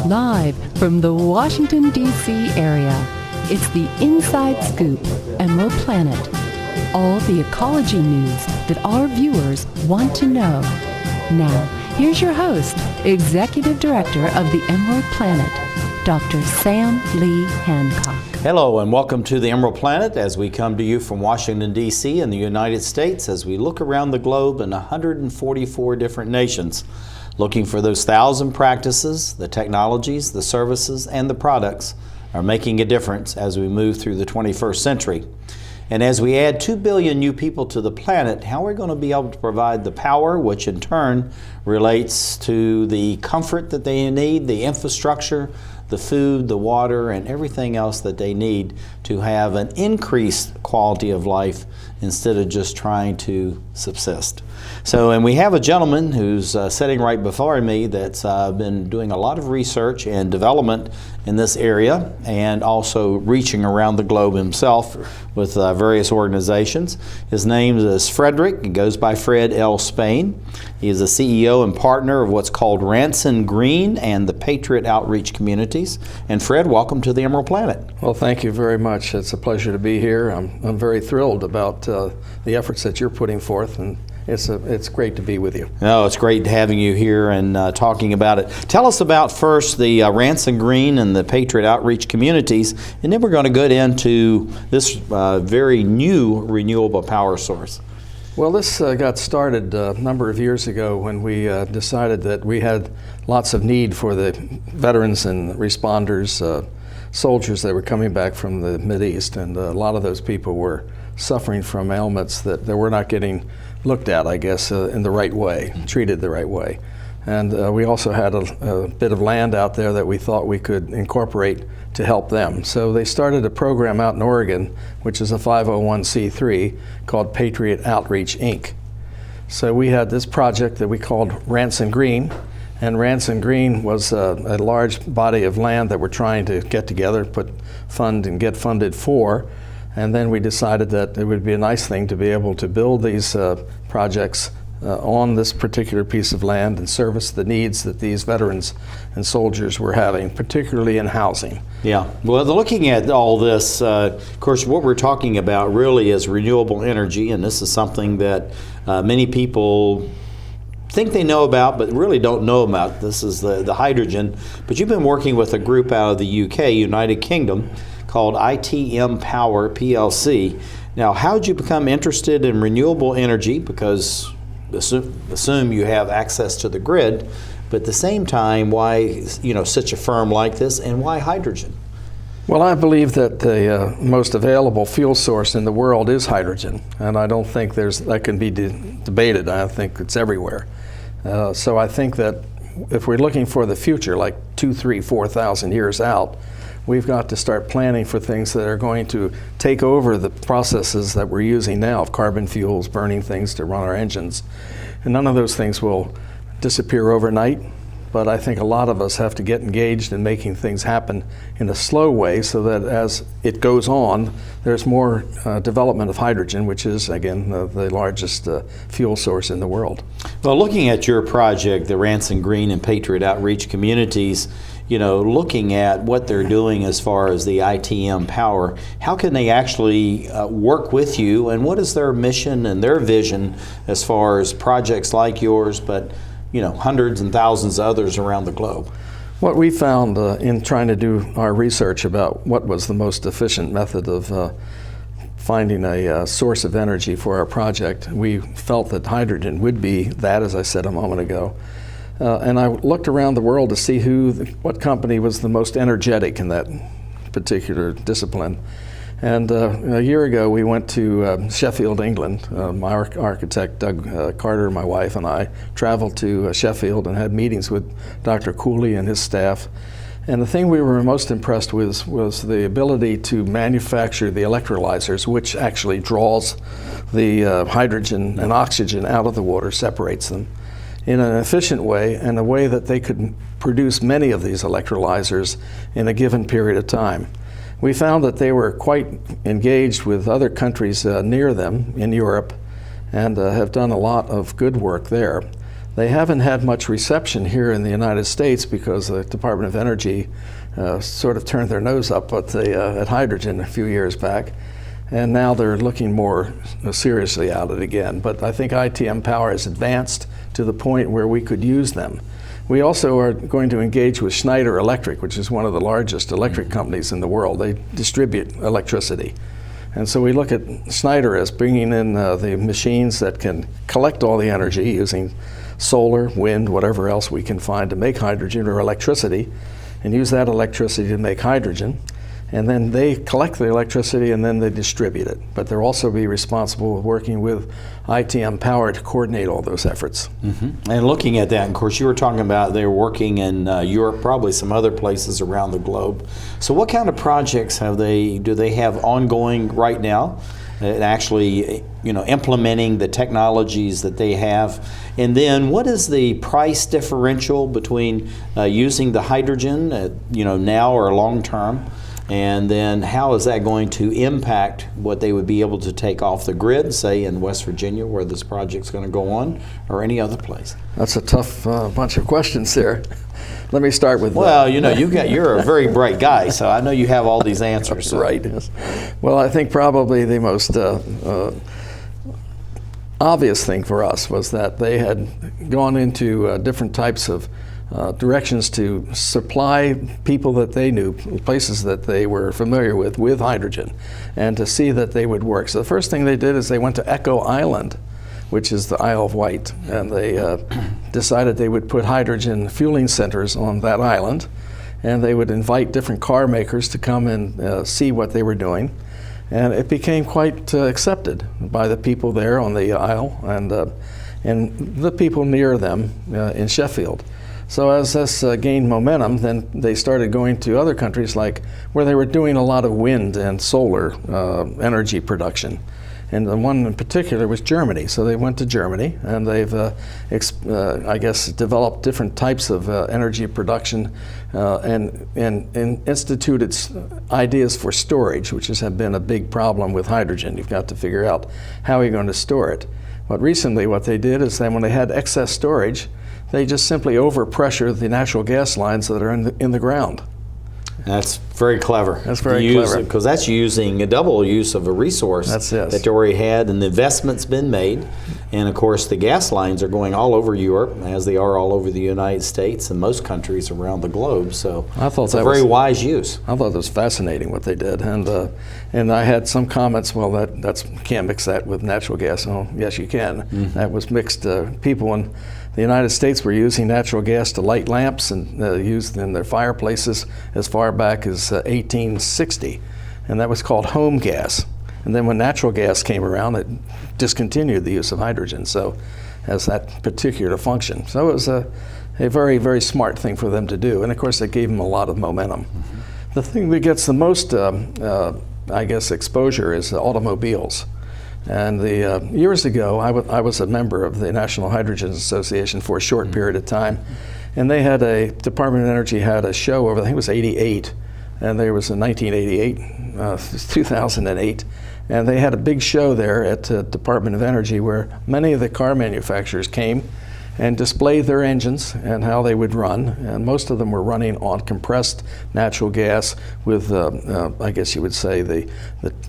Live from the Washington, D.C. area, it's the Inside Scoop, Emerald Planet. All the ecology news that our viewers want to know. Now, here's your host, Executive Director of the Emerald Planet, Dr. Sam Lee Hancock. Hello and welcome to the Emerald Planet as we come to you from Washington, D.C. in the United States as we look around the globe in 144 different nations, looking for those 1,000 practices, the technologies, the services, and the products are making a difference as we move through the 21st century. And as we add 2 billion new people to the planet, how are we going to be able to provide the power, which in turn relates to the comfort that they need, the infrastructure, the food, the water, and everything else that they need to have an increased quality of life instead of just trying to subsist. And we have a gentleman who's sitting right before me that's been doing a lot of research and development in this area and also reaching around the globe himself with various organizations. His name is Frederick. He goes by Fred L. Spain. He is the CEO and partner of what's called Ranson Green and the Patriot Outreach Communities. And Fred, welcome to the Emerald Planet. Well, thank you very much. It's a pleasure to be here. I'm very thrilled about the efforts that you're putting forth, and it's great to be with you. No, it's great having you here and talking about it. Tell us about first the Ranson Green and the Patriot Outreach Communities, and then we're going to get into this very new renewable power source. Well, this got started a number of years ago when we decided that we had lots of need for the veterans and responders, soldiers that were coming back from the Mideast, and a lot of those people were suffering from ailments that were not getting looked at, I guess, in the right way, treated the right way. And we also had a bit of land out there that we thought we could incorporate to help them. So they started a program out in Oregon, which is a 501c3 called Patriot Outreach, Inc. So we had this project that we called Ranson Green, and Ranson Green was a large body of land that we're trying to get together, get funded for. And then we decided that it would be a nice thing to be able to build these projects on this particular piece of land and service the needs that these veterans and soldiers were having, particularly in housing. Yeah, well, looking at all this, of course, what we're talking about really is renewable energy, and this is something that many people think they know about but really don't know about. This is the hydrogen, but you've been working with a group out of the UK, United Kingdom, called ITM Power PLC. Now, how did you become interested in renewable energy? Because assume you have access to the grid, but at the same time, why such a firm like this, and why hydrogen? Well, I believe that the most available fuel source in the world is hydrogen, and I don't think that can be debated. I think it's everywhere. So I think that if we're looking for the future, like 2,000, 3,000, 4,000 years out, we've got to start planning for things that are going to take over the processes that we're using now of carbon fuels, burning things to run our engines. And none of those things will disappear overnight, but I think a lot of us have to get engaged in making things happen in a slow way so that as it goes on, there's more development of hydrogen, which is, again, the largest fuel source in the world. Well, looking at your project, the Ranson Green and Patriot Outreach Communities, looking at what they're doing as far as the ITM Power, how can they actually work with you, and what is their mission and their vision as far as projects like yours, but hundreds and thousands of others around the globe? What we found in trying to do our research about what was the most efficient method of finding a source of energy for our project, we felt that hydrogen would be that, as I said a moment ago. And I looked around the world to see what company was the most energetic in that particular discipline. And a year ago, we went to Sheffield, England. My architect, Doug Carter, my wife, and I traveled to Sheffield and had meetings with Dr. Cooley and his staff. And the thing we were most impressed with was the ability to manufacture the electrolyzers, which actually draws the hydrogen and oxygen out of the water, separates them, in an efficient way, and a way that they could produce many of these electrolyzers in a given period of time. We found that they were quite engaged with other countries near them in Europe and have done a lot of good work there. They haven't had much reception here in the United States because the Department of Energy sort of turned their nose up at hydrogen a few years back, and now they're looking more seriously at it again. But I think ITM Power has advanced to the point where we could use them. We also are going to engage with Schneider Electric, which is one of the largest electric companies in the world. They distribute electricity. And so we look at Schneider as bringing in the machines that can collect all the energy using solar, wind, whatever else we can find to make hydrogen or electricity, and use that electricity to make hydrogen. And then they collect the electricity and then they distribute it. But they'll also be responsible for working with ITM Power to coordinate all those efforts. Mm-hmm. And looking at that, of course, you were talking about they were working in Europe, probably some other places around the globe. So what kind of projects do they have ongoing right now? Actually, implementing the technologies that they have. And then what is the price differential between using the hydrogen, now or long term? And then how is that going to impact what they would be able to take off the grid, say in West Virginia where this project's going to go on, or any other place? That's a tough bunch of questions there. Let me start with well, you're a very bright guy, so I know you have all these answers. So. Right. Yes. Well, I think probably the most obvious thing for us was that they had gone into different types of directions to supply people that they knew, places that they were familiar with hydrogen, and to see that they would work. So the first thing they did is they went to Echo Island, which is the Isle of Wight, and they decided they would put hydrogen fueling centers on that island, and they would invite different car makers to come and see what they were doing. And it became quite accepted by the people there on the Isle and the people near them in Sheffield. So as this gained momentum, then they started going to other countries like where they were doing a lot of wind and solar energy production. And the one in particular was Germany. So they went to Germany and they've, developed different types of energy production and instituted ideas for storage, which has been a big problem with hydrogen. You've got to figure out how you're going to store it. But recently what they did is then when they had excess storage, they just simply overpressure the natural gas lines that are in the ground. That's very clever. That's very clever. Because that's using a double use of a resource that they already had, and the investment's been made. And of course, the gas lines are going all over Europe, as they are all over the United States and most countries around the globe. So I thought it's a very wise use. I thought it was fascinating what they did. And I had some comments, well, can't mix that with natural gas. Oh, yes, you can. Mm-hmm. That was mixed. People in the United States were using natural gas to light lamps and used in their fireplaces as far back as 1860. And that was called home gas. And then when natural gas came around, it discontinued the use of hydrogen, so as that particular function. So it was a very, very smart thing for them to do. And of course, it gave them a lot of momentum. Mm-hmm. The thing that gets the most, exposure is automobiles. And years ago, I was a member of the National Hydrogen Association for a short period of time. And they had Department of Energy had a show over, I think it was 88, and there was in 1988, 2008. And they had a big show there at Department of Energy where many of the car manufacturers came and displayed their engines and how they would run. And most of them were running on compressed natural gas with, I guess you would say, the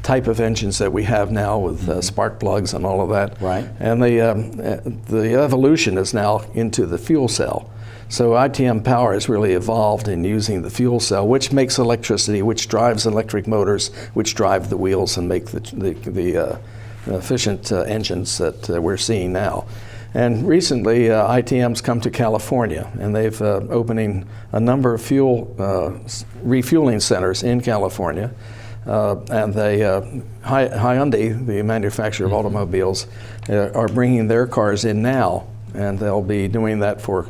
type of engines that we have now with spark plugs and all of that. Right. And the evolution is now into the fuel cell. So ITM Power has really evolved in using the fuel cell, which makes electricity, which drives electric motors, which drive the wheels and make the efficient engines that we're seeing now. And recently, ITM's come to California, and they've opening a number of refueling centers in California. And Hyundai, the manufacturer of automobiles, are bringing their cars in now, and they'll be doing that for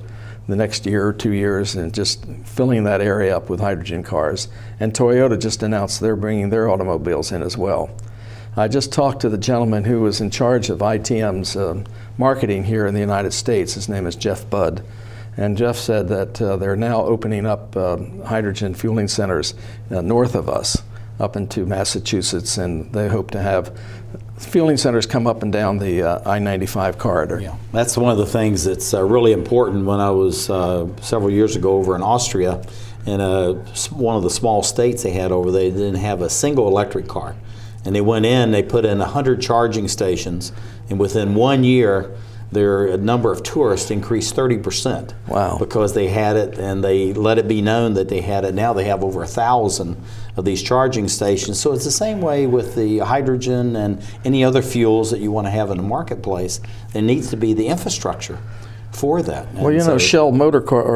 the next year or 2 years and just filling that area up with hydrogen cars. And Toyota just announced they're bringing their automobiles in as well. I just talked to the gentleman who was in charge of ITM's marketing here in the United States. His name is Jeff Budd. And Jeff said that they're now opening up hydrogen fueling centers north of us, up into Massachusetts, and they hope to have fueling centers come up and down the I-95 corridor. Yeah, that's one of the things that's really important. When I was several years ago over in Austria, in one of the small states they had over there, they didn't have a single electric car. And they went in, they put in 100 charging stations, and within 1 year, their number of tourists increased 30%. Wow. Because they had it and they let it be known that they had it. Now they have over 1,000 of these charging stations. So it's the same way with the hydrogen and any other fuels that you want to have in the marketplace. There needs to be the infrastructure for that. Well, you know, Shell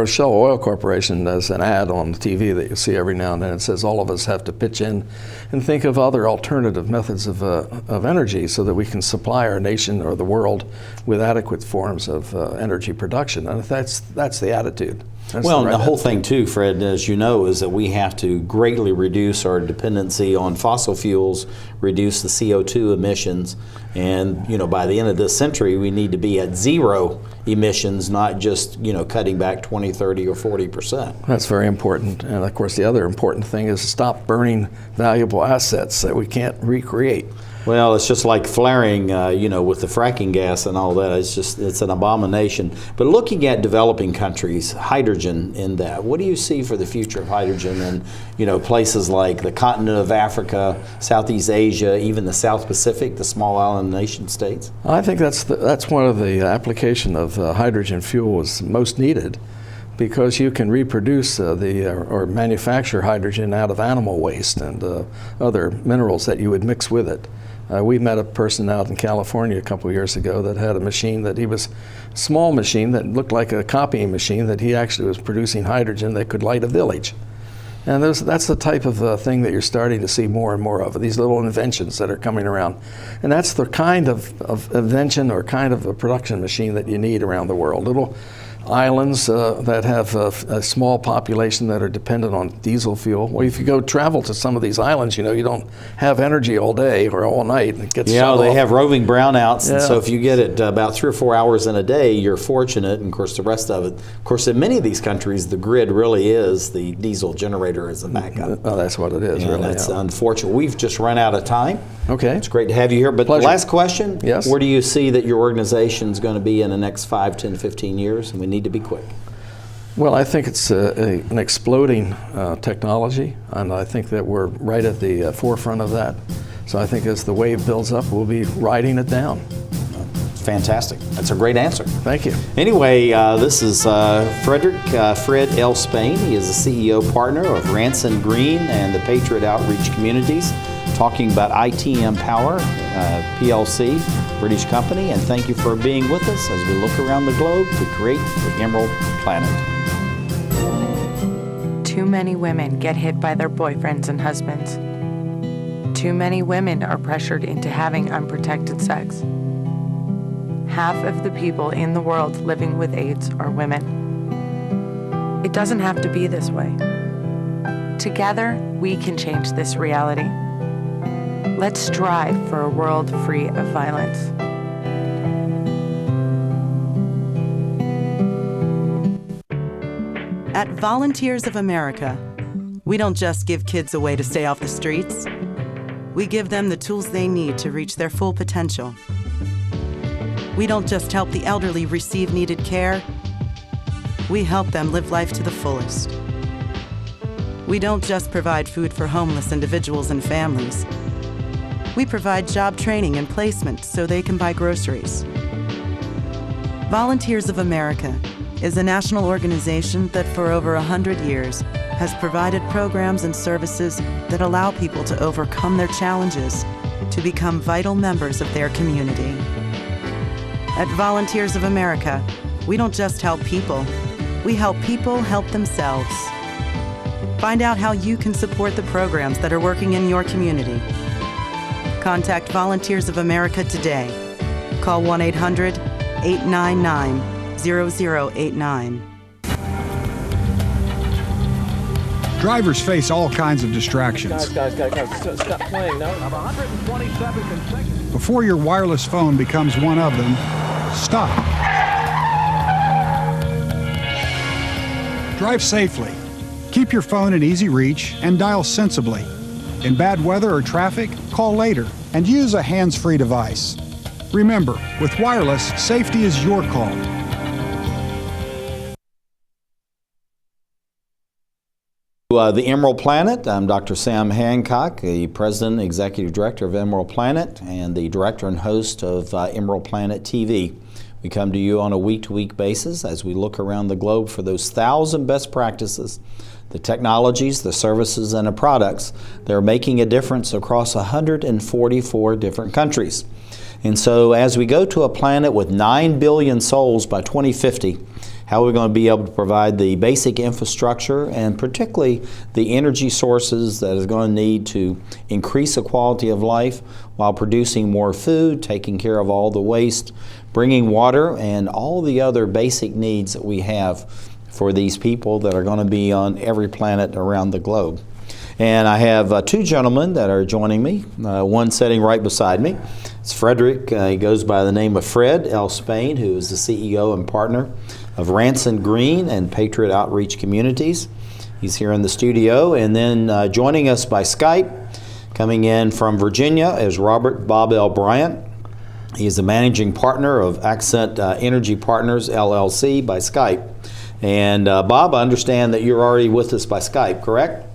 Shell Oil Corporation does an ad on the TV that you see every now and then. It says all of us have to pitch in and think of other alternative methods of energy so that we can supply our nation or the world with adequate forms of energy production. And that's the attitude. That's well, the the whole thing too, Fred, as you know, is that we have to greatly reduce our dependency on fossil fuels, reduce the CO2 emissions, and by the end of this century, we need to be at zero emissions, not just cutting back 20, 30, or 40%. That's very important. And of course, the other important thing is stop burning valuable assets that we can't recreate. Well, it's just like flaring, with the fracking gas and all that. It's an abomination. But looking at developing countries, hydrogen in that, what do you see for the future of hydrogen in, places like the continent of Africa, Southeast Asia, even the South Pacific, the small island nation states? I think that's one of the application of hydrogen fuel is most needed, because you can reproduce or manufacture hydrogen out of animal waste and other minerals that you would mix with it. We met a person out in California a couple of years ago that had a machine small machine that looked like a copying machine, that he actually was producing hydrogen that could light a village. And that's the type of thing that you're starting to see more and more of, these little inventions that are coming around. And that's the kind of invention or kind of a production machine that you need around the world. Little islands that have a small population that are dependent on diesel fuel. Well, if you go travel to some of these islands, you don't have energy all day or all night. And it gets shut they off. have roving brownouts, Yeah. and so if you get it about 3 or 4 hours in a day, you're fortunate. And of course, the rest of it, in many of these countries, the grid really is the diesel generator as a backup. Oh, that's what it is, And really. that's Yeah. unfortunate. We've just run out of time. Okay. It's great to have you here. But Pleasure. last question, Yes. Where do you see that your organization is going to be in the next 5, 10, 15 years? And we need to be quick. Well, I think it's an exploding technology, and I think that we're right at the forefront of that. So I think as the wave builds up, we'll be riding it down. Fantastic. That's a great answer. Thank you. Anyway, this is Fred L. Spain. He is the CEO partner of Ranson Green and the Patriot Outreach Communities, talking about ITM Power, PLC, British company. And thank you for being with us as we look around the globe to create the Emerald Planet. Too many women get hit by their boyfriends and husbands. Too many women are pressured into having unprotected sex. Half of the people in the world living with AIDS are women. It doesn't have to be this way. Together, we can change this reality. Let's strive for a world free of violence. At Volunteers of America, we don't just give kids a way to stay off the streets. We give them the tools they need to reach their full potential. We don't just help the elderly receive needed care. We help them live life to the fullest. We don't just provide food for homeless individuals and families. We provide job training and placement so they can buy groceries. Volunteers of America is a national organization that for over 100 years has provided programs and services that allow people to overcome their challenges to become vital members of their community. At Volunteers of America, we don't just help people, we help people help themselves. Find out how you can support the programs that are working in your community. Contact Volunteers of America today. Call 1-800-899-0089. Drivers face all kinds of distractions. Guys, stop playing. No. 127 consecutive. Before your wireless phone becomes one of them, stop. Drive safely. Keep your phone in easy reach and dial sensibly. In bad weather or traffic, call later. and use a hands-free device. Remember, with wireless, safety is your call. The Emerald Planet. I'm Dr. Sam Hancock, the President and Executive Director of Emerald Planet and the Director and host of Emerald Planet TV. We come to you on a week-to-week basis as we look around the globe for those 1,000 best practices, the technologies, the services, and the products that are making a difference across 144 different countries. And so as we go to a planet with 9 billion souls by 2050, how are we going to be able to provide the basic infrastructure and particularly the energy sources that is going to need to increase the quality of life while producing more food, taking care of all the waste, bringing water, and all the other basic needs that we have for these people that are going to be on every planet around the globe. And I have two gentlemen that are joining me, one sitting right beside me. It's Frederick. He goes by the name of Fred L. Spain, who is the CEO and partner of Ranson Green and Patriot Outreach Communities. He's here in the studio. And then joining us by Skype, coming in from Virginia, is Robert Bob L. Bryant. He is the managing partner of Accent Energy Partners, LLC, by Skype. And Bob, I understand that you're already with us by Skype, correct?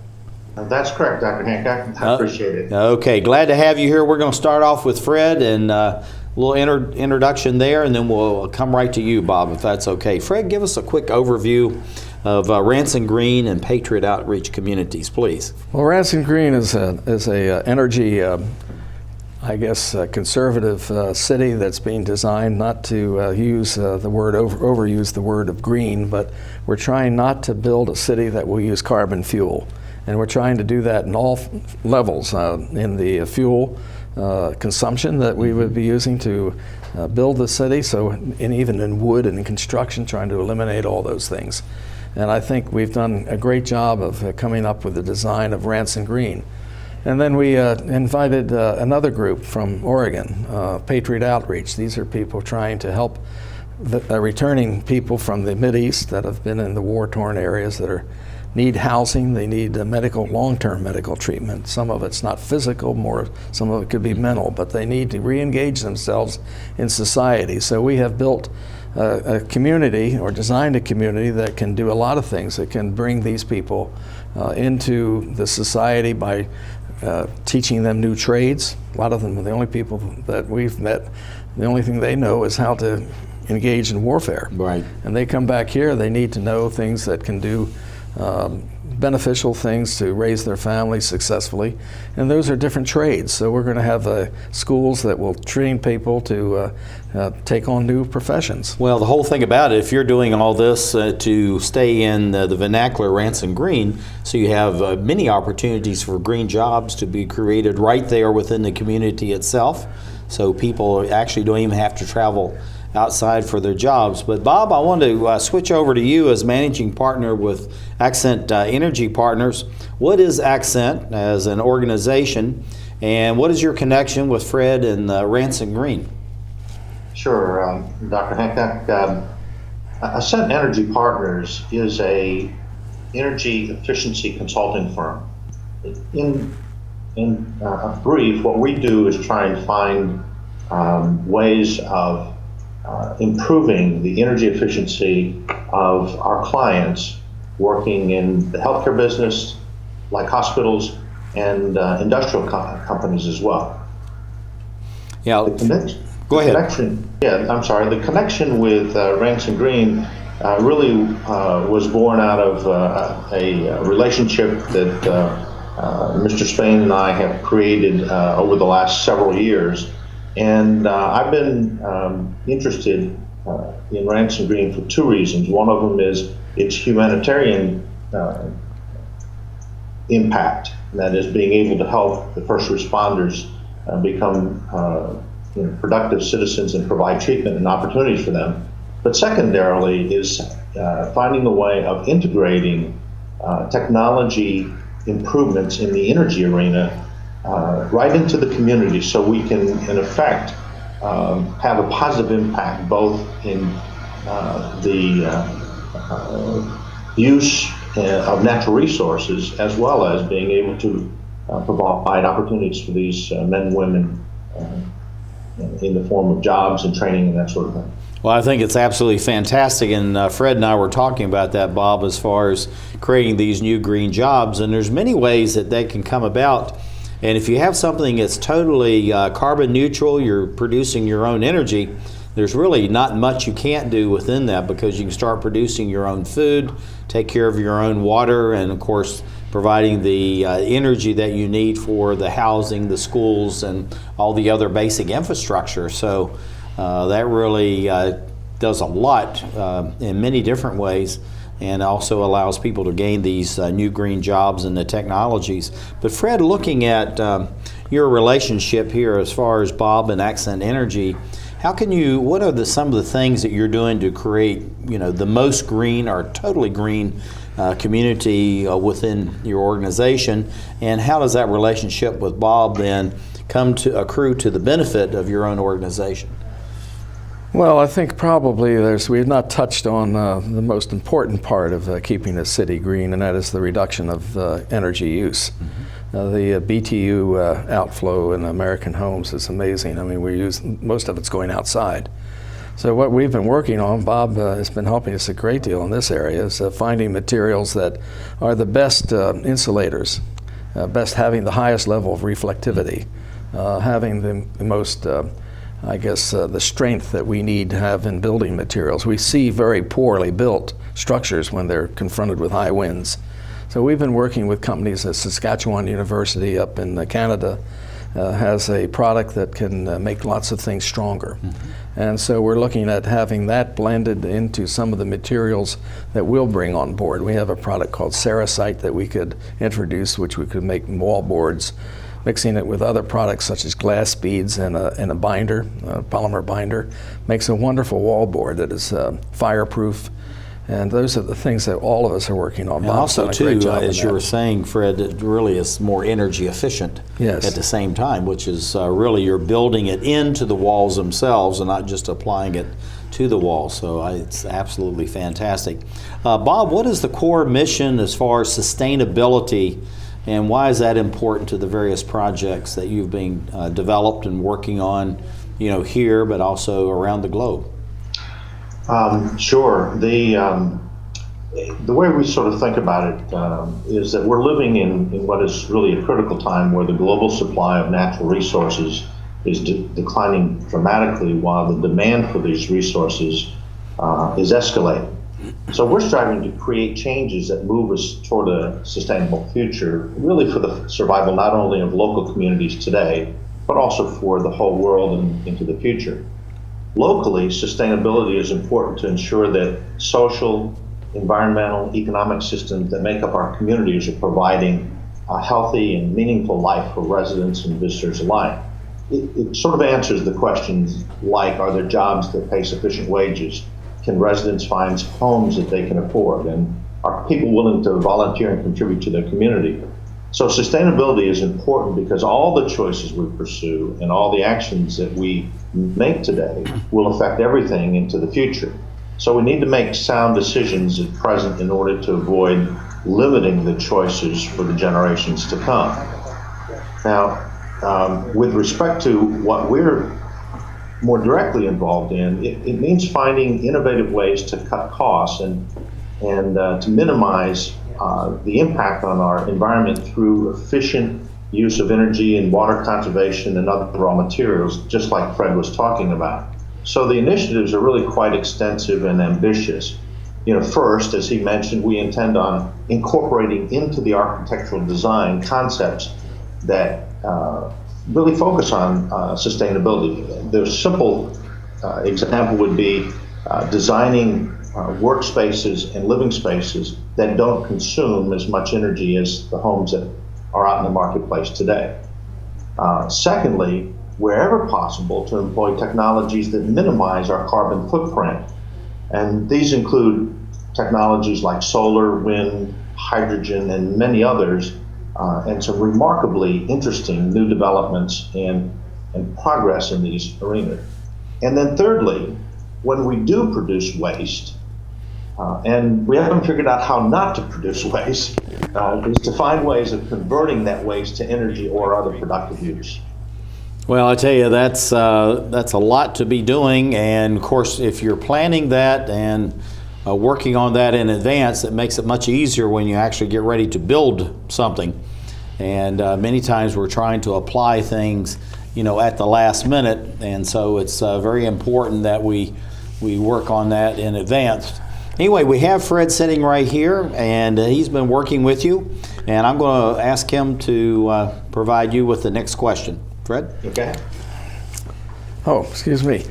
That's correct, Dr. Hancock. I appreciate it. Okay, glad to have you here. We're going to start off with Fred and a little introduction there, and then we'll come right to you, Bob, if that's okay. Fred, give us a quick overview of Ranson Green and Patriot Outreach Communities, please. Well, Ranson Green is a energy, conservative city that's being designed not to use overuse the word of green, but we're trying not to build a city that will use carbon fuel. And we're trying to do that in all levels, in the fuel consumption that we would be using to build the city, and even in wood and in construction, trying to eliminate all those things. And I think we've done a great job of coming up with the design of Ranson Green. And then we invited another group from Oregon, Patriot Outreach. These are people trying to help returning people from the Mideast that have been in the war-torn areas that need housing, they need long-term medical treatment. Some of it's not physical, some of it could be mental, but they need to re-engage themselves in society. So we have built a community, or designed a community, that can do a lot of things. It can bring these people into the society by teaching them new trades. A lot of them, the only people that we've met, the only thing they know is how to engage in warfare. Right. And they come back here, they need to know things that can do beneficial things to raise their families successfully, and those are different trades. So we're going to have schools that will train people to take on new professions. Well, the whole thing about it, if you're doing all this to stay in the vernacular Ranson Green, so you have many opportunities for green jobs to be created right there within the community itself, so people actually don't even have to travel outside for their jobs. But Bob, I want to switch over to you as managing partner with Accent Energy Partners. What is Accent as an organization, and what is your connection with Fred and Ranson Green? Sure, Dr. Hancock. Accent Energy Partners is a energy efficiency consulting firm. In brief, what we do is try and find ways of improving the energy efficiency of our clients working in the healthcare business, like hospitals and industrial companies as well. Yeah, go ahead. The connection with Ranson Green really was born out of a relationship that Mr. Spain and I have created over the last several years. And I've been interested in Ranson Green for two reasons. One of them is its humanitarian impact, that is being able to help the first responders become productive citizens and provide treatment and opportunities for them. But secondarily is finding a way of integrating technology improvements in the energy arena right into the community, so we can, in effect, have a positive impact both in the use of natural resources, as well as being able to provide opportunities for these men and women in the form of jobs and training and that sort of thing. Well, I think it's absolutely fantastic, and Fred and I were talking about that, Bob, as far as creating these new green jobs, and there's many ways that they can come about. And if you have something that's totally carbon neutral, you're producing your own energy, there's really not much you can't do within that, because you can start producing your own food, take care of your own water, and of course providing the energy that you need for the housing, the schools, and all the other basic infrastructure. So that really does a lot in many different ways, and also allows people to gain these new green jobs and the technologies. But Fred, looking at your relationship here as far as Bob and Accent Energy, what are some of the things that you're doing to create, the most green or totally green community within your organization, and how does that relationship with Bob then come to accrue to the benefit of your own organization? Well, I think probably we've not touched on the most important part of keeping a city green, and that is the reduction of energy use. The BTU outflow in American homes is amazing. I mean, most of it's going outside. So what we've been working on, Bob has been helping us a great deal in this area, is finding materials that are the best insulators, having the highest level of reflectivity, having the most, the strength that we need to have in building materials. We see very poorly built structures when they're confronted with high winds. So we've been working with companies at Saskatchewan University up in Canada, has a product that can make lots of things stronger. And so we're looking at having that blended into some of the materials that we'll bring on board. We have a product called Ceresite that we could introduce, which we could make wall boards, mixing it with other products such as glass beads and a binder, a polymer binder, makes a wonderful wall board that is fireproof. And those are the things that all of us are working on. And also, too, as you were saying, Fred, it really is more energy efficient at the same time, which is really you're building it into the walls themselves and not just applying it to the wall. So it's absolutely fantastic. Bob, what is the core mission as far as sustainability, and why is that important to the various projects that you've been developed and working on, here, but also around the globe? Sure. The way we sort of think about it is that we're living in what is really a critical time where the global supply of natural resources is declining dramatically, while the demand for these resources is escalating. So we're striving to create changes that move us toward a sustainable future, really for the survival not only of local communities today, but also for the whole world and into the future. Locally, sustainability is important to ensure that social, environmental, economic systems that make up our communities are providing a healthy and meaningful life for residents and visitors alike. It sort of answers the questions like, are there jobs that pay sufficient wages? Can residents find homes that they can afford? And are people willing to volunteer and contribute to their community? So sustainability is important because all the choices we pursue and all the actions that we make today will affect everything into the future. So we need to make sound decisions at present in order to avoid limiting the choices for the generations to come. Now, with respect to what we're more directly involved in, it means finding innovative ways to cut costs and to minimize the impact on our environment through efficient use of energy and water conservation and other raw materials, just like Fred was talking about. So the initiatives are really quite extensive and ambitious. First, as he mentioned, we intend on incorporating into the architectural design concepts that really focus on sustainability. The simple example would be designing workspaces and living spaces that don't consume as much energy as the homes that are out in the marketplace today. Secondly, wherever possible, to employ technologies that minimize our carbon footprint. And these include technologies like solar, wind, hydrogen, and many others, and some remarkably interesting new developments and progress in these arenas. And then thirdly, when we do produce waste, And we haven't figured out how not to produce waste, is to find ways of converting that waste to energy or other productive use. Well, I tell you, that's a lot to be doing, and of course, if you're planning that and working on that in advance, it makes it much easier when you actually get ready to build something. And many times we're trying to apply things, at the last minute, and so it's very important that we work on that in advance. Anyway, we have Fred sitting right here, and he's been working with you, and I'm going to ask him to provide you with the next question. Fred? Okay. Oh, excuse me.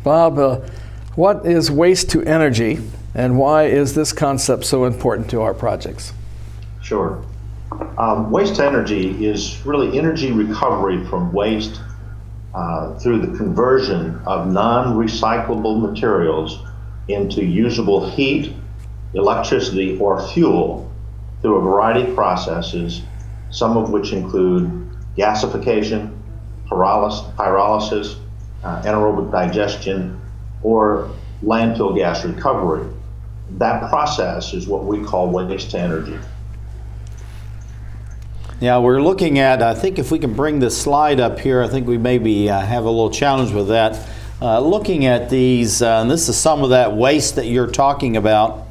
Bob, what is waste to energy, and why is this concept so important to our projects? Sure. Waste to energy is really energy recovery from waste through the conversion of non-recyclable materials into usable heat, electricity, or fuel through a variety of processes, some of which include gasification, pyrolysis, anaerobic digestion, or landfill gas recovery. That process is what we call waste to energy. Yeah, we're looking at, I think if we can bring this slide up here, I think we maybe have a little challenge with that. Looking at these, and this is some of that waste that you're talking about.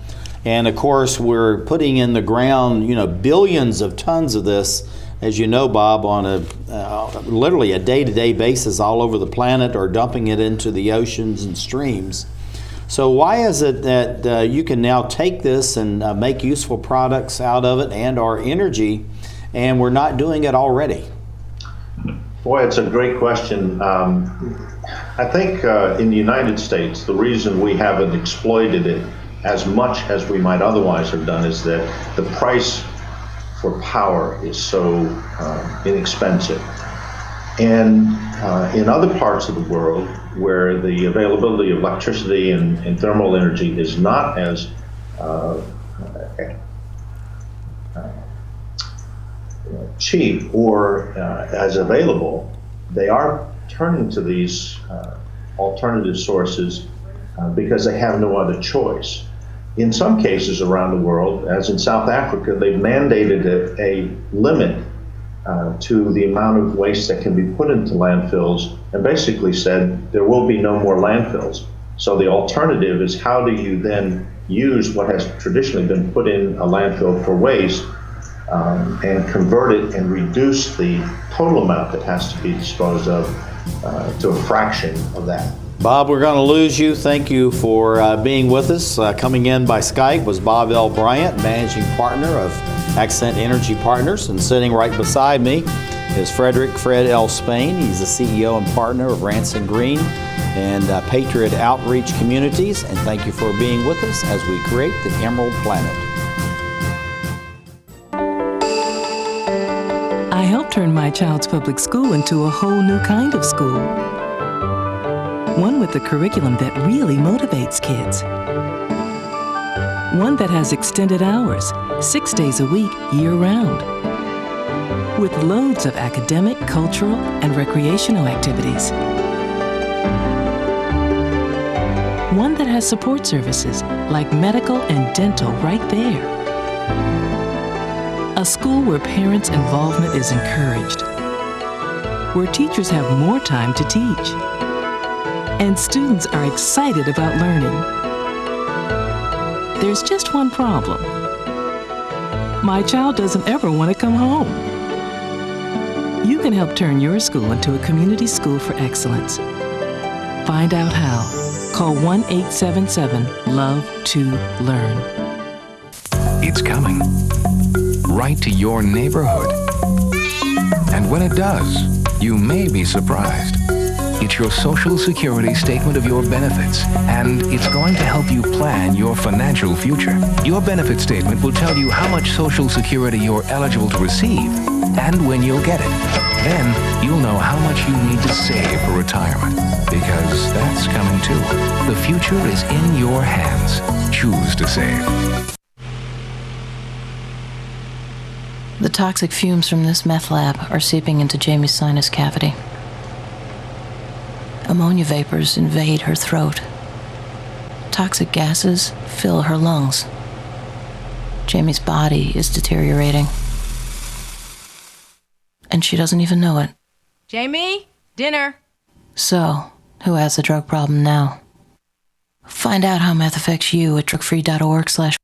And of course, we're putting in the ground, billions of tons of this, as you know, Bob, on literally a day-to-day basis all over the planet, or dumping it into the oceans and streams. So why is it that you can now take this and make useful products out of it and our energy, and we're not doing it already? Boy, it's a great question. I think in the United States, the reason we haven't exploited it as much as we might otherwise have done is that the price for power is so inexpensive. And in other parts of the world where the availability of electricity and thermal energy is not as cheap or as available, they are turning to these alternative sources because they have no other choice. In some cases around the world, as in South Africa, they've mandated a limit to the amount of waste that can be put into landfills, and basically said there will be no more landfills. So the alternative is, how do you then use what has traditionally been put in a landfill for waste and convert it and reduce the total amount that has to be disposed of to a fraction of that. Bob, we're going to lose you. Thank you for being with us. Coming in by Skype was Bob L. Bryant, Managing Partner of Accent Energy Partners, and sitting right beside me is Fred L. Spain. He's the CEO and partner of Ranson Green and Patriot Outreach Communities. And thank you for being with us as we create the Emerald Planet. I helped turn my child's public school into a whole new kind of school. One with a curriculum that really motivates kids. One that has extended hours, 6 days a week, year-round. With loads of academic, cultural, and recreational activities. One that has support services like medical and dental right there. A school where parents' involvement is encouraged. Where teachers have more time to teach. And students are excited about learning. There's just one problem. My child doesn't ever want to come home. You can help turn your school into a community school for excellence. Find out how. Call 1-877-LOVE-TO-LEARN. It's coming. Right to your neighborhood. And when it does, you may be surprised. It's your Social Security statement of your benefits, and it's going to help you plan your financial future. Your benefit statement will tell you how much Social Security you're eligible to receive and when you'll get it. Then you'll know how much you need to save for retirement, because that's coming too. The future is in your hands. Choose to save. The toxic fumes from this meth lab are seeping into Jamie's sinus cavity. Ammonia vapors invade her throat. Toxic gases fill her lungs. Jamie's body is deteriorating. And she doesn't even know it. Jamie, dinner. So, who has the drug problem now? Find out how meth affects you at drugfree.org/.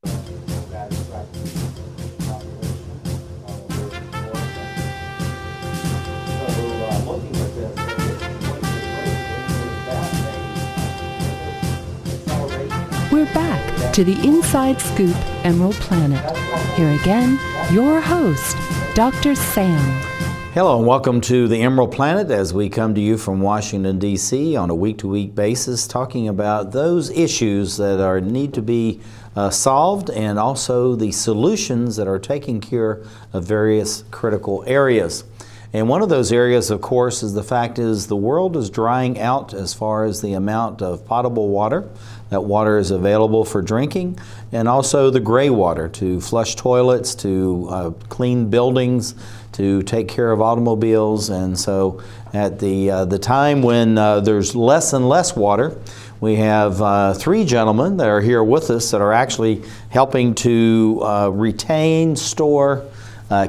We're back to the Inside Scoop Emerald Planet. Here again, your host, Dr. Sam. Hello and welcome to the Emerald Planet as we come to you from Washington, D.C. on a week-to-week basis talking about those issues that need to be solved and also the solutions that are taking care of various critical areas. And one of those areas, of course, is the world is drying out as far as the amount of potable water. That water is available for drinking, and also the gray water to flush toilets, to clean buildings, to take care of automobiles. And so at the time when there's less and less water, we have three gentlemen that are here with us that are actually helping to retain, store,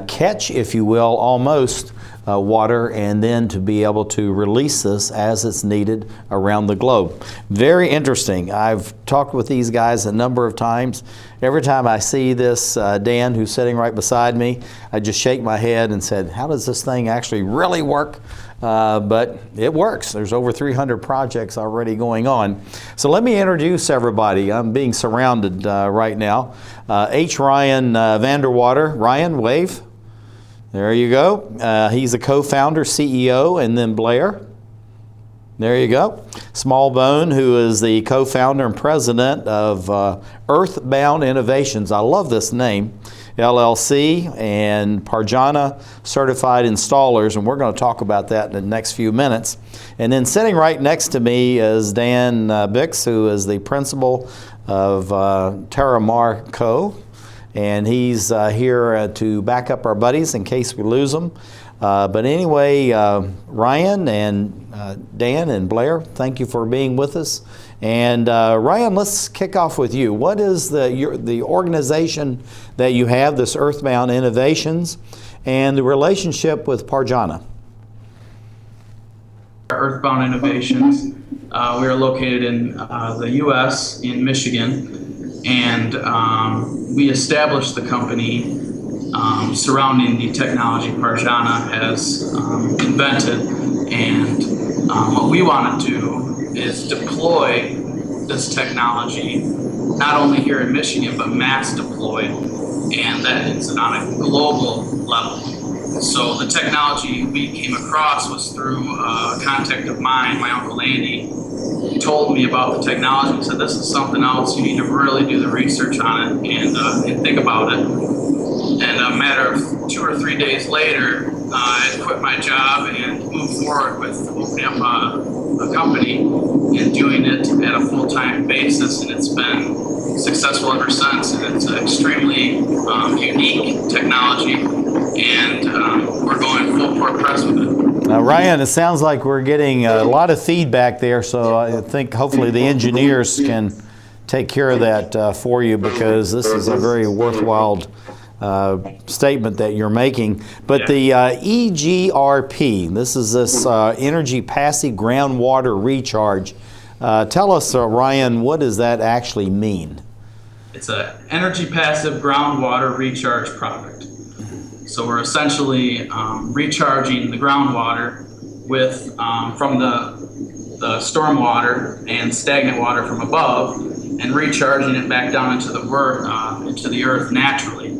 catch, if you will, almost water, and then to be able to release this as it's needed around the globe. Very interesting. I've talked with these guys a number of times. Every time I see this, Dan, who's sitting right beside me, I just shake my head and said, how does this thing actually really work? But it works. There's over 300 projects already going on. So let me introduce everybody. I'm being surrounded right now. H. Ryan Vanderwater. Ryan, wave. There you go. He's a co-founder, CEO, and then Blair. There you go. Smallbone, who is the co-founder and president of Earthbound Innovations. I love this name. LLC and Parjana Certified Installers, and we're going to talk about that in the next few minutes. And then sitting right next to me is Dan Bix, who is the principal of Terramar Co., and he's here to back up our buddies in case we lose them. But anyway, Ryan and Dan and Blair, thank you for being with us. And Ryan, let's kick off with you. What is the organization that you have, this Earthbound Innovations, and the relationship with Parjana? Earthbound Innovations. We are located in the U.S., in Michigan, and we established the company surrounding the technology Parjana has invented. And what we want to do is deploy this technology not only here in Michigan, but mass deploy, and that is on a global level. So the technology we came across was through a contact of mine, my Uncle Andy. He told me about the technology and said, this is something else, you need to really do the research on it and think about it. And a matter of 2 or 3 days later, I quit my job and moved forward with opening up a company and doing it at a full-time basis, and it's been successful ever since. And it's an extremely unique technology, and we're going full court press with it. Ryan, it sounds like we're getting a lot of feedback there, so I think hopefully the engineers can take care of that for you, because this is a very worthwhile statement that you're making. But the EGRP, this is this Energy Passive Groundwater Recharge. Tell us, Ryan, what does that actually mean? It's an energy passive groundwater recharge product. So we're essentially recharging the groundwater with from the storm water and stagnant water from above, and recharging it back down into the earth naturally.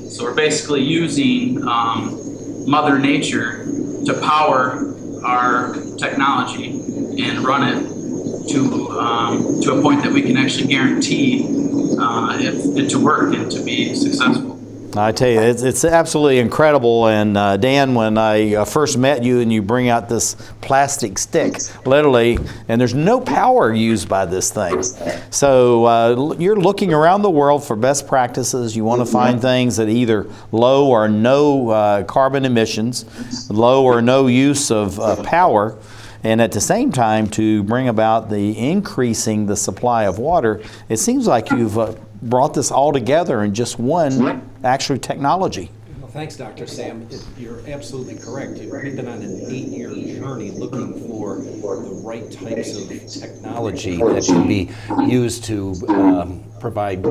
So we're basically using Mother Nature to power our technology and run it to a point that we can actually guarantee it to work and to be successful. I tell you, it's absolutely incredible. And Dan, when I first met you and you bring out this plastic stick, literally, and there's no power used by this thing. So you're looking around the world for best practices. You want to find things that either low or no carbon emissions, low or no use of power. and at the same time to bring about the increasing the supply of water. It seems like you've brought this all together in just one actual technology. Well, thanks, Dr. Sam. You're absolutely correct. We've been on an 8-year journey looking for the right types of technology that can be used to provide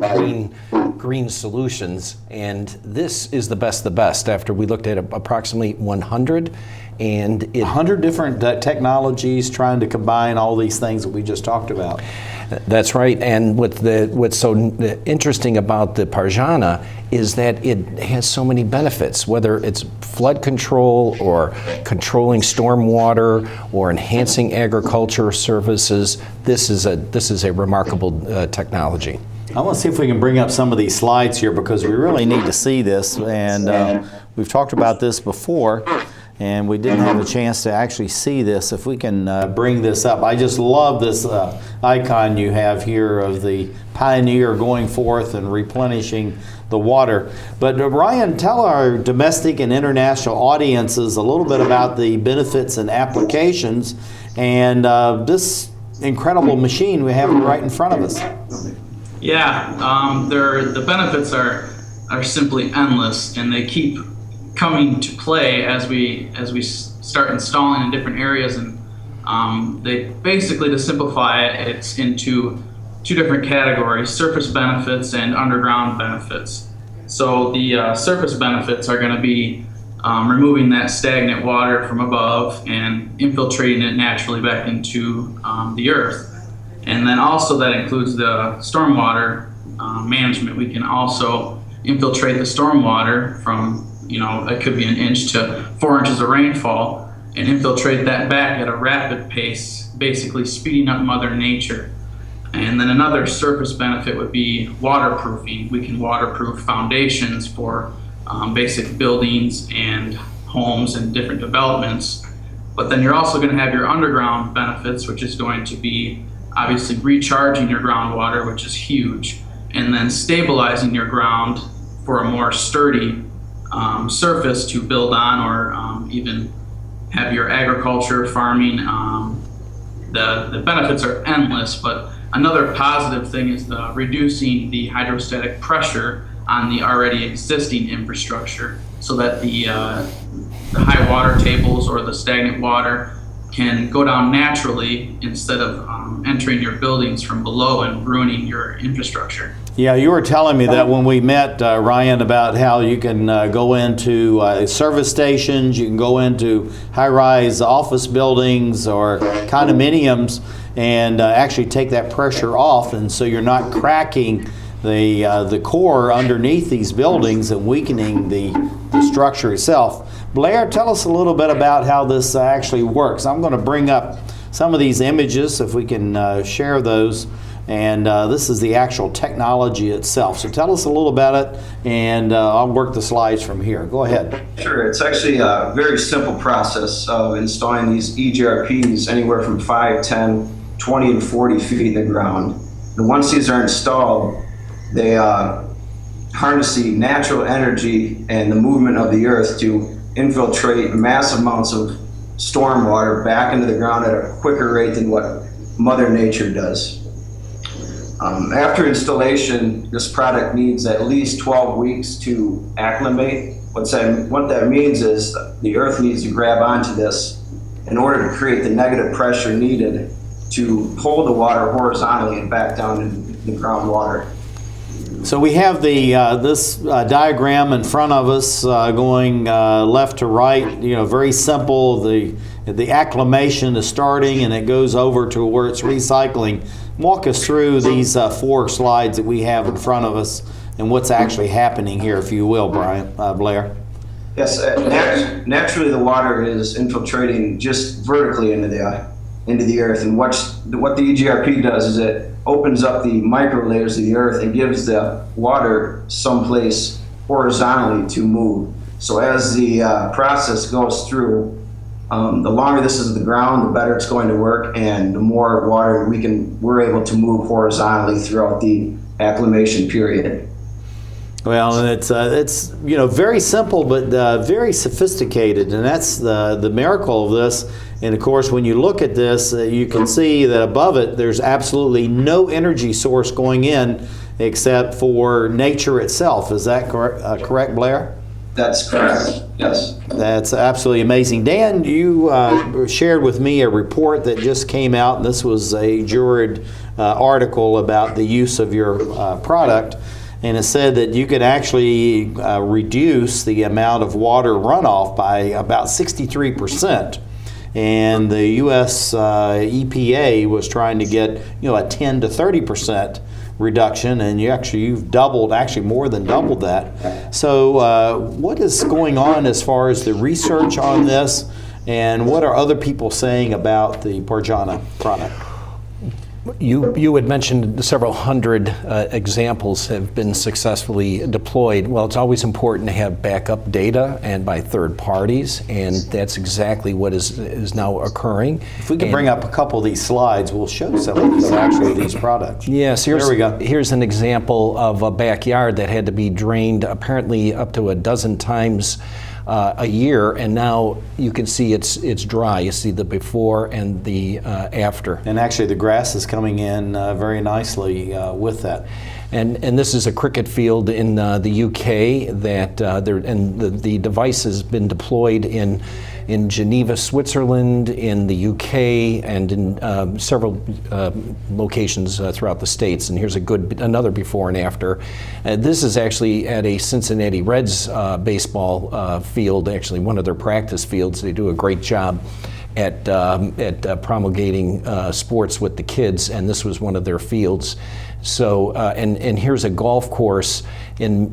green solutions, and this is the best of the best. After we looked at approximately 100, and 100 different technologies trying to combine all these things that we just talked about. That's right, and what's so interesting about the Parjana is that it has so many benefits, whether it's flood control or controlling stormwater or enhancing agriculture services. This is a remarkable technology. I want to see if we can bring up some of these slides here because we really need to see this, and we've talked about this before. And we didn't have a chance to actually see this. If we can bring this up. I just love this icon you have here of the pioneer going forth and replenishing the water. But Ryan, tell our domestic and international audiences a little bit about the benefits and applications and this incredible machine we have right in front of us. Yeah, the benefits are simply endless, and they keep coming to play as we start installing in different areas. And they basically, to simplify it, it's into 2 different categories: surface benefits and underground benefits. So the surface benefits are going to be removing that stagnant water from above and infiltrating it naturally back into the earth. And then also that includes the stormwater management. We can also infiltrate the stormwater from, it could be 1 inch to 4 inches of rainfall, and infiltrate that back at a rapid pace, basically speeding up Mother Nature. And then another surface benefit would be waterproofing. We can waterproof foundations for basic buildings and homes and different developments. But then you're also going to have your underground benefits, which is going to be obviously recharging your groundwater, which is huge, and then stabilizing your ground for a more sturdy surface to build on, or even have your agriculture, farming. The benefits are endless, but another positive thing is reducing the hydrostatic pressure on the already existing infrastructure, so that the high water tables or the stagnant water can go down naturally instead of entering your buildings from below and ruining your infrastructure. Yeah, you were telling me that when we met, Ryan, about how you can go into service stations, you can go into high-rise office buildings or condominiums and actually take that pressure off, and so you're not cracking the core underneath these buildings and weakening the structure itself. Blair, tell us a little bit about how this actually works. I'm going to bring up some of these images if we can share those. And this is the actual technology itself. So tell us a little about it, and I'll work the slides from here. Go ahead. Sure. It's actually a very simple process of installing these EGRPs anywhere from 5, 10, 20, and 40 feet in the ground. And once these are installed, they harness the natural energy and the movement of the earth to infiltrate massive amounts of stormwater back into the ground at a quicker rate than what Mother Nature does. After installation, this product needs at least 12 weeks to acclimate. What that means is the earth needs to grab onto this in order to create the negative pressure needed to hold the water horizontally and back down in the groundwater. So we have this diagram in front of us going left to right. Very simple. The acclimation is starting and it goes over to where it's recycling. Walk us through these 4 slides that we have in front of us and what's actually happening here, if you will, Blair. Yes, naturally the water is infiltrating just vertically into the earth, and what the EGRP does is it opens up the micro layers of the earth and gives the water someplace horizontally to move. So as the process goes through, the longer this is the ground, the better it's going to work, and the more water we're able to move horizontally throughout the acclimation period. Well, and it's very simple but very sophisticated, and that's the miracle of this. And of course, when you look at this, you can see that above it, there's absolutely no energy source going in except for nature itself. Is that correct, Blair? That's correct, yes. That's absolutely amazing. Dan, you shared with me a report that just came out, and this was a juried article about the use of your product, and it said that you could actually reduce the amount of water runoff by about 63%. And the U.S. EPA was trying to get, a 10 to 30% reduction, and you've doubled, actually more than doubled that. So what is going on as far as the research on this, and what are other people saying about the Parjana product? You had mentioned several hundred examples have been successfully deployed. Well, it's always important to have backup data and by third parties, and that's exactly what is now occurring. If we could bring up a couple of these slides, we'll show some of these products. Yes, there we go. Here's an example of a backyard that had to be drained apparently up to a dozen times a year, and now you can see it's dry. You see the before and the after. And actually the grass is coming in very nicely with that. And this is a cricket field in the UK that the device has been deployed in Geneva, Switzerland, in the UK, and in several locations throughout the States. And here's another before and after. This is actually at a Cincinnati Reds baseball field, actually one of their practice fields. They do a great job at promulgating sports with the kids, and this was one of their fields. So, and here's a golf course in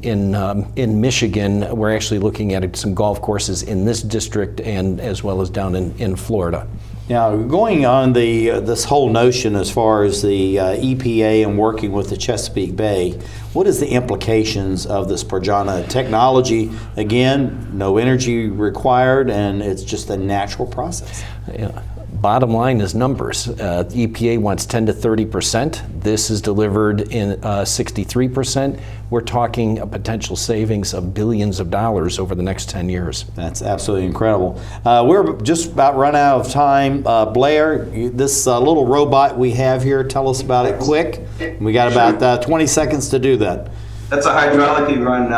Michigan. We're actually looking at some golf courses in this district and as well as down in Florida. Now, going on this whole notion as far as the EPA and working with the Chesapeake Bay, what is the implications of this Parjana technology? Again, no energy required, and it's just a natural process. Yeah. Bottom line is numbers. EPA wants 10 to 30%. This is delivered in 63%. We're talking a potential savings of billions of dollars over the next 10 years. That's absolutely incredible. We're just about run out of time. Blair, this little robot we have here, tell us about it quick. We got about 20 seconds to do that. That's a hydraulically run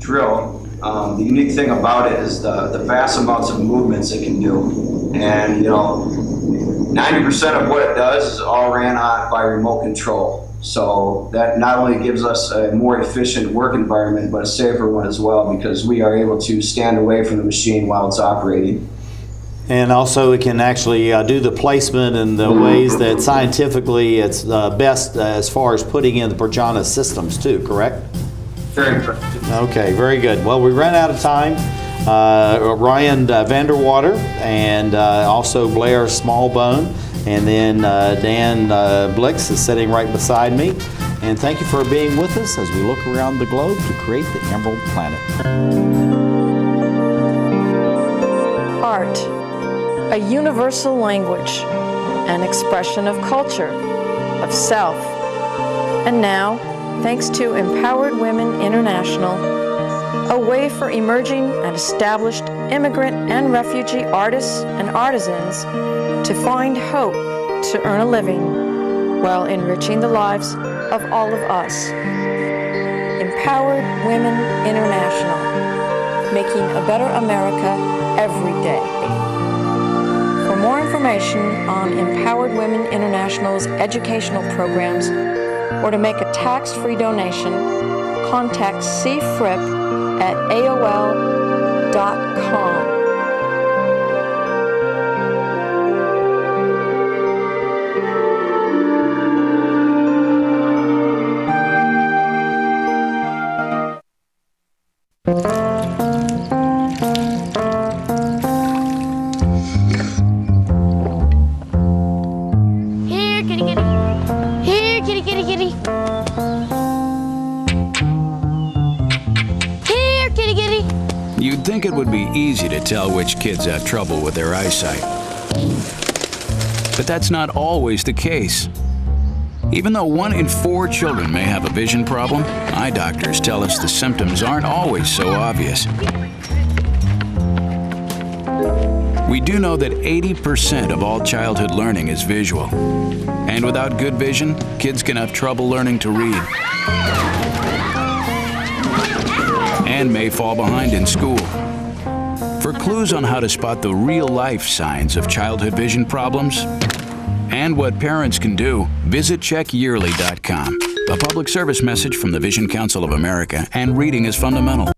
drill. The unique thing about it is the vast amounts of movements it can do. And 90% of what it does is all ran on by remote control. So that not only gives us a more efficient work environment, but a safer one as well, because we are able to stand away from the machine while it's operating. And also it can actually do the placement in the ways that scientifically it's best as far as putting in the Parjana systems too, correct? Very correct. Okay, very good. Well, we ran out of time. Ryan Vanderwater and also Blair Smallbone, and then Dan Blix is sitting right beside me. And thank you for being with us as we look around the globe to create the Emerald Planet. Art, a universal language, an expression of culture, of self. And now, thanks to Empowered Women International, a way for emerging and established immigrant and refugee artists and artisans to find hope to earn a living while enriching the lives of all of us. Empowered Women International, making a better America every day. For more information on Empowered Women International's educational programs or to make a tax-free donation, contact C. Fripp at AOL.com. Here, kitty, kitty. Here, kitty, kitty, kitty. Here, kitty, kitty. You'd think it would be easy to tell which kids have trouble with their eyesight. But that's not always the case. Even though 1 in 4 children may have a vision problem, eye doctors tell us the symptoms aren't always so obvious. We do know that 80% of all childhood learning is visual. And without good vision, kids can have trouble learning to read and may fall behind in school. For clues on how to spot the real-life signs of childhood vision problems and what parents can do, visit checkyearly.com. A public service message from the Vision Council of America and Reading is Fundamental.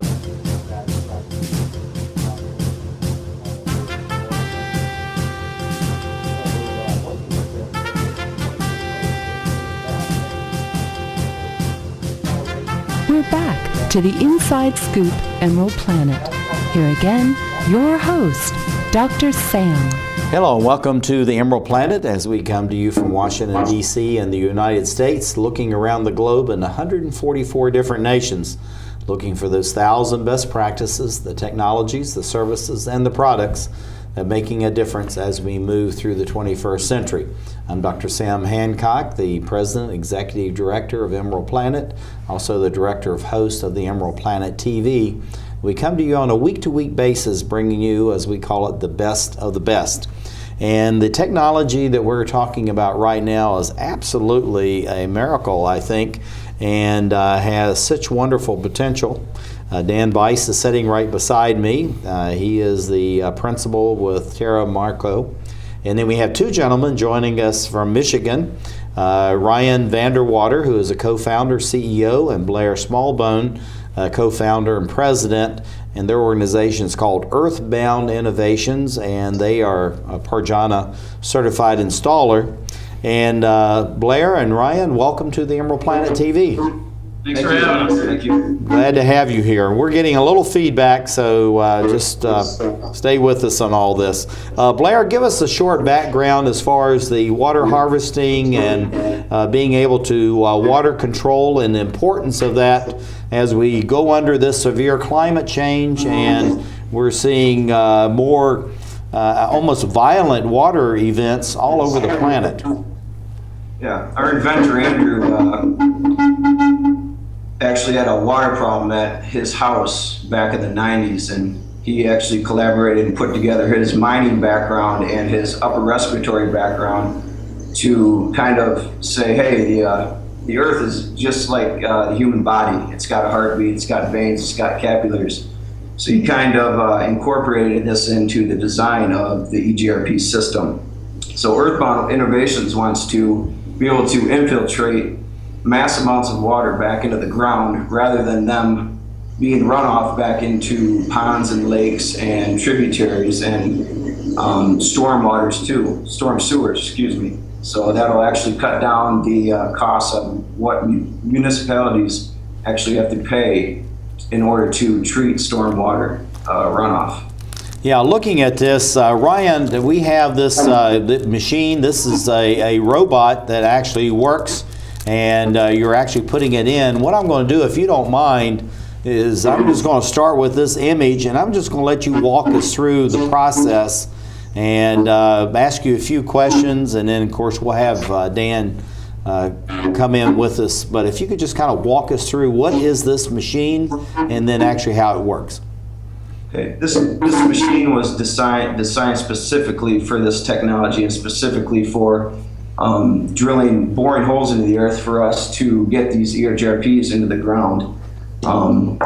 We're back to the Inside Scoop Emerald Planet. Here again, your host, Dr. Sam. Hello and welcome to the Emerald Planet as we come to you from Washington, D.C. and the United States, looking around the globe in 144 different nations, looking for those 1,000 best practices, the technologies, the services, and the products that are making a difference as we move through the 21st century. I'm Dr. Sam Hancock, the President, Executive Director of Emerald Planet, also the Director of Host of the Emerald Planet TV. We come to you on a week-to-week basis, bringing you, as we call it, the best of the best. And the technology that we're talking about right now is absolutely a miracle, I think, and has such wonderful potential. Dan Weiss is sitting right beside me. He is the principal with Terra Marco. And then we have two gentlemen joining us from Michigan, Ryan Vanderwater, who is a co-founder, CEO, and Blair Smallbone, co-founder and president, and their organization is called Earthbound Innovations, and they are a Parjana certified installer. And Blair and Ryan, welcome to the Emerald Planet TV. Thanks for having us. Thank you. Glad to have you here. We're getting a little feedback, so just stay with us on all this. Blair, give us a short background as far as the water harvesting and being able to water control and the importance of that as we go under this severe climate change and we're seeing more almost violent water events all over the planet. Yeah, our inventor, Andrew, actually had a water problem at his house back in the 90s, and he actually collaborated and put together his mining background and his upper respiratory background to kind of say, hey, the earth is just like the human body. It's got a heartbeat, it's got veins, it's got capillaries. So he kind of incorporated this into the design of the EGRP system. So Earthbound Innovations wants to be able to infiltrate mass amounts of water back into the ground rather than them being runoff back into ponds and lakes and tributaries and storm sewers, excuse me. So that'll actually cut down the cost of what municipalities actually have to pay in order to treat stormwater runoff. Yeah, looking at this, Ryan, we have this machine. This is a robot that actually works, and you're actually putting it in. What I'm going to do, if you don't mind, is I'm just going to start with this image, and I'm just going to let you walk us through the process and ask you a few questions, and then, of course, we'll have Dan come in with us. But if you could just kind of walk us through what is this machine and then actually how it works. Okay, this machine was designed specifically for this technology and specifically for boring holes into the earth for us to get these EGRPs into the ground.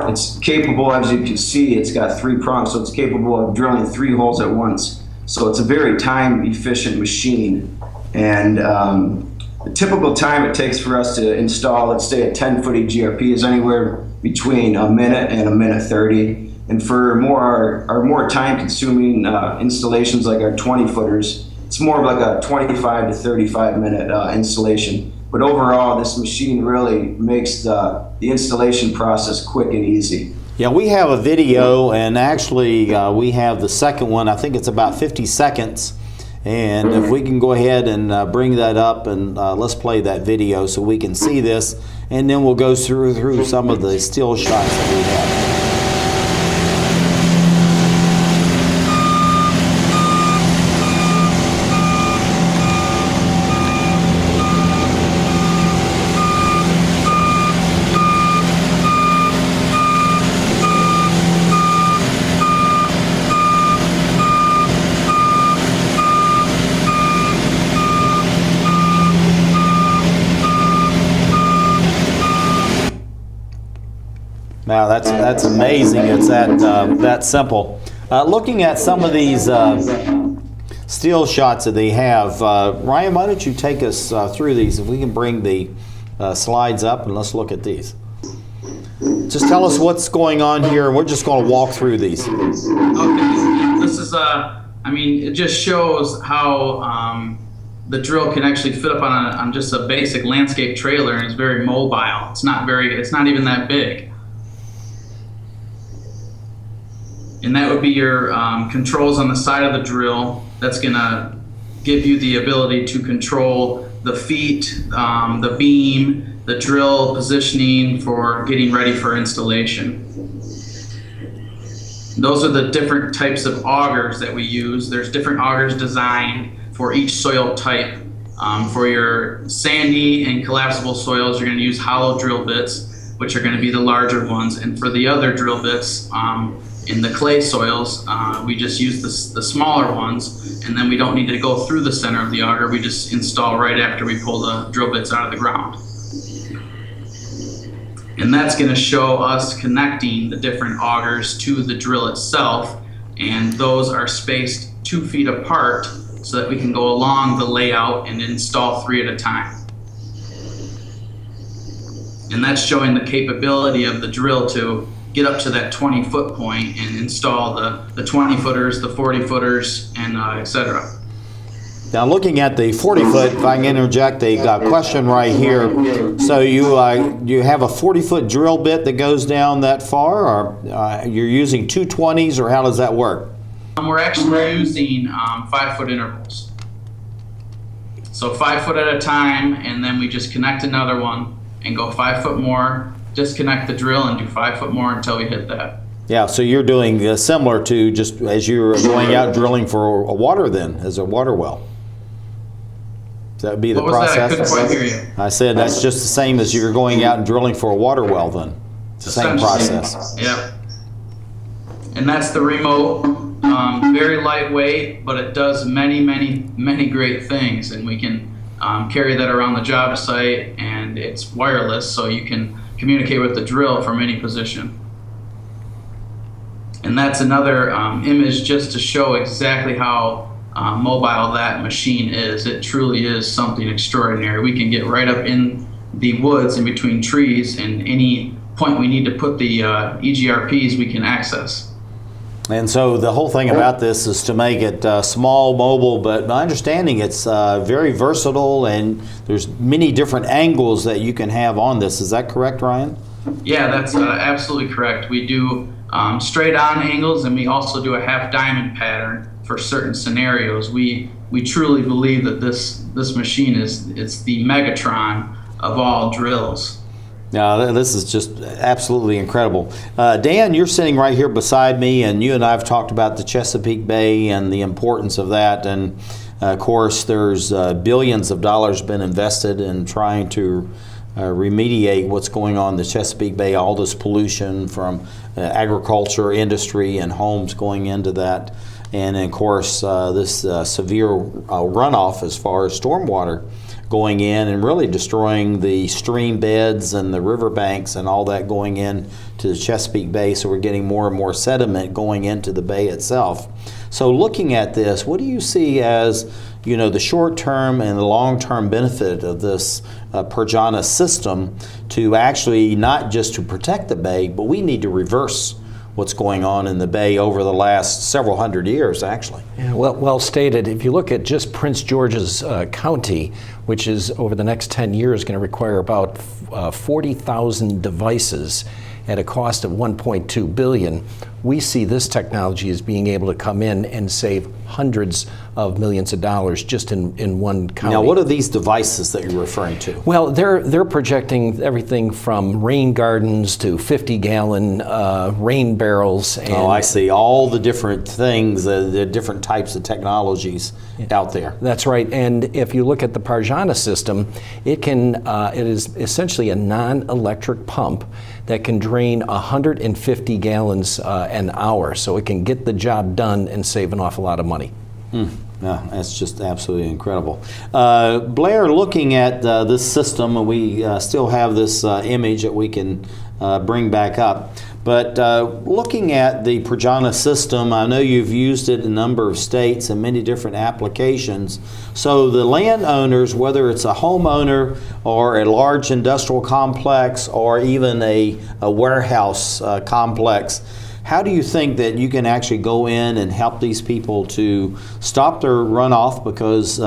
It's capable, as you can see, it's got 3 prongs, so it's capable of drilling 3 holes at once. So it's a very time-efficient machine. And the typical time it takes for us to install, let's say, a 10-foot EGRP is anywhere between a minute and a minute 30. And for our more time-consuming installations like our 20-footers, it's more of like a 25 to 35-minute installation. But overall, this machine really makes the installation process quick and easy. Yeah, we have a video, and actually we have the second one. I think it's about 50 seconds. And if we can go ahead and bring that up, and let's play that video so we can see this, and then we'll go through some of the still shots that we have. Wow, that's amazing. It's that simple. Looking at some of these steel shots that they have, Ryan, why don't you take us through these? If we can bring the slides up and let's look at these. Just tell us what's going on here, and we're just going to walk through these. Okay, this is it just shows how the drill can actually fit up on just a basic landscape trailer, and it's very mobile. It's not even that big. And that would be your controls on the side of the drill. That's gonna give you the ability to control the feet, the beam, the drill positioning for getting ready for installation. Those are the different types of augers that we use. There's different augers designed for each soil type. For your sandy and collapsible soils, you're going to use hollow drill bits, which are going to be the larger ones. And for the other drill bits, in the clay soils, we just use the smaller ones, and then we don't need to go through the center of the auger. We just install right after we pull the drill bits out of the ground. And that's going to show us connecting the different augers to the drill itself, and those are spaced 2 feet apart so that we can go along the layout and install 3 at a time. And that's showing the capability of the drill to get up to that 20-foot point and install the 20-footers, the 40-footers, and etc. Now, looking at the 40-foot, if I can interject a question right here. So you have a 40-foot drill bit that goes down that far, or you're using 220s, or how does that work? We're actually using 5-foot intervals. So 5 foot at a time, and then we just connect another one and go 5 foot more, disconnect the drill and do 5 foot more until we hit that. Yeah, so you're doing similar to just as you're going out drilling for a water then, as a water well. That would be the process. That? I couldn't quite hear you. I said that's just the same as you're going out and drilling for a water well then. It's the same process. Yeah. And that's the remote. Very lightweight, but it does many, many, many great things. And we can carry that around the job site, and it's wireless, so you can communicate with the drill from any position. And that's another image just to show exactly how mobile that machine is. It truly is something extraordinary. We can get right up in the woods in between trees, and any point we need to put the EGRPs we can access. And so the whole thing about this is to make it small, mobile, but my understanding it's very versatile, and there's many different angles that you can have on this. Is that correct, Ryan? Yeah, that's absolutely correct. We do straight on angles, and we also do a half diamond pattern for certain scenarios. We truly believe that this machine it's the Megatron of all drills. No, this is just absolutely incredible. Dan, you're sitting right here beside me, and you and I have talked about the Chesapeake Bay and the importance of that. And of course, there's billions of dollars been invested in trying to remediate what's going on in the Chesapeake Bay, all this pollution from agriculture, industry, and homes going into that. And of course, this severe runoff as far as stormwater going in and really destroying the stream beds and the river banks and all that going in to the Chesapeake Bay. So we're getting more and more sediment going into the bay itself. So looking at this, what do you see as the short-term and the long-term benefit of this Perjana system to actually not just to protect the bay, but we need to reverse what's going on in the bay over the last several hundred years, actually. Yeah, well stated. If you look at just Prince George's County, which is over the next 10 years going to require about 40,000 devices at a cost of $1.2 billion, we see this technology as being able to come in and save hundreds of millions of dollars just in one county. Now, what are these devices that you're referring to? Well, they're projecting everything from rain gardens to 50-gallon rain barrels. And I see. All the different things, the different types of technologies out there. That's right. And if you look at the Perjana system, it is essentially a non-electric pump that can drain 150 gallons an hour. So it can get the job done and save an awful lot of money. Yeah, that's just absolutely incredible. Blair, looking at this system, we still have this image that we can bring back up. But looking at the Prajna system, I know you've used it in a number of states and many different applications. So the landowners, whether it's a homeowner or a large industrial complex or even a warehouse complex, how do you think that you can actually go in and help these people to stop their runoff, because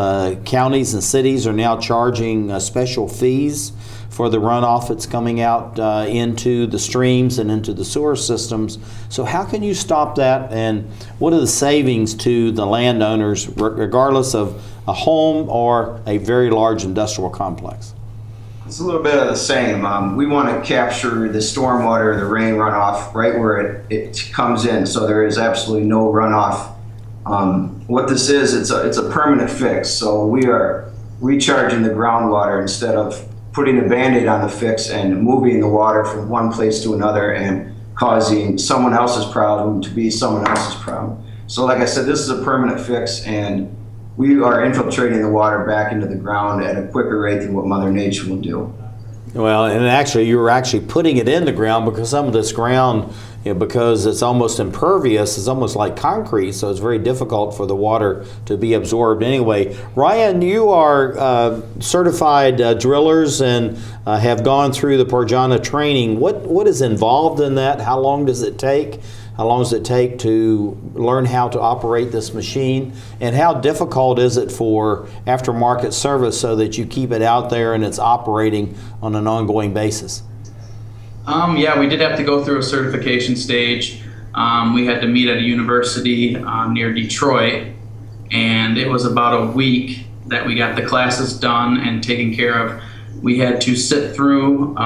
counties and cities are now charging special fees for the runoff that's coming out into the streams and into the sewer systems? So how can you stop that, and what are the savings to the landowners regardless of a home or a very large industrial complex? It's a little bit of the same. We want to capture the stormwater, the rain runoff, right where it comes in, so there is absolutely no runoff. What this is, it's a permanent fix. So we are recharging the groundwater instead of putting a Band-Aid on the fix and moving the water from one place to another and causing someone else's problem to be someone else's problem. So like I said, this is a permanent fix, and we are infiltrating the water back into the ground at a quicker rate than what Mother Nature will do. Well, and actually you were actually putting it in the ground, because some of this ground, because it's almost impervious, it's almost like concrete, so it's very difficult for the water to be absorbed anyway. Ryan, you are certified drillers and have gone through the Prajna training. What is involved in that? How long does it take? How long does it take to learn how to operate this machine? And how difficult is it for aftermarket service so that you keep it out there and it's operating on an ongoing basis? Yeah, we did have to go through a certification stage. We had to meet at a university near Detroit, and it was about a week that we got the classes done and taken care of. We had to sit through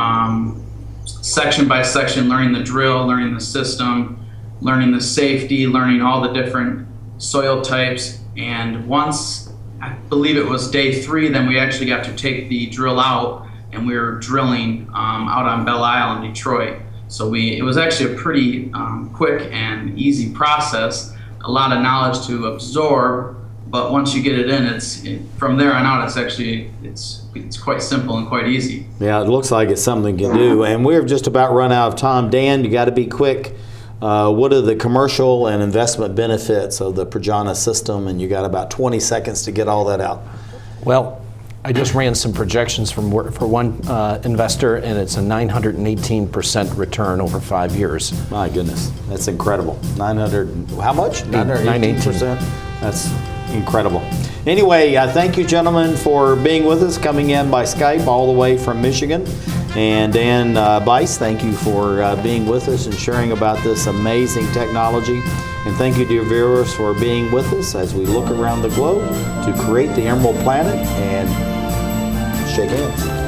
section by section, learning the drill, learning the system, learning the safety, learning all the different soil types. And once, I believe it was day 3, then we actually got to take the drill out, and we were drilling out on Belle Isle in Detroit. So it was actually a pretty quick and easy process, a lot of knowledge to absorb, but once you get it in, from there on out, it's quite simple and quite easy. Yeah, it looks like it's something you can do. And we've just about run out of time. Dan, you got to be quick. What are the commercial and investment benefits of the Prajna system? And you got about 20 seconds to get all that out. Well, I just ran some projections for one investor, and it's a 918% return over 5 years. My goodness, that's incredible. 900, how much? 918%. That's incredible. Anyway, thank you, gentlemen, for being with us, coming in by Skype all the way from Michigan. And Dan Bice, thank you for being with us and sharing about this amazing technology. And thank you, dear viewers, for being with us as we look around the globe to create the Emerald Planet and shake hands.